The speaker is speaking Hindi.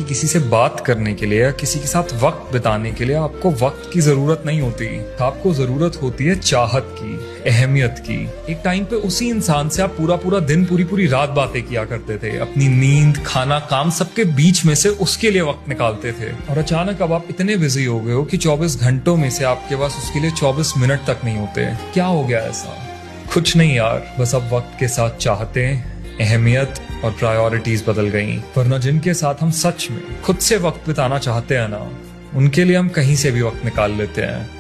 किसी से बात करने के लिए या किसी के साथ वक्त बिताने के लिए आपको वक्त की जरूरत नहीं होती। आपको जरूरत होती है चाहत की, अहमियत की। एक टाइम पे उसी इंसान से आप पूरा पूरा दिन, पूरी पूरी रात बातें किया करते थे, अपनी नींद, खाना, काम सबके बीच में से उसके लिए वक्त निकालते थे। और अचानक अब आप इतने बिजी हो गए हो कि 24 घंटों में से आपके पास उसके लिए 24 मिनट तक नहीं होते। क्या हो गया ऐसा? कुछ नहीं यार, बस अब वक्त के साथ चाहते, अहमियत और प्रायोरिटीज बदल गई। वरना जिनके साथ हम सच में खुद से वक्त बिताना चाहते हैं ना, उनके लिए हम कहीं से भी वक्त निकाल लेते हैं।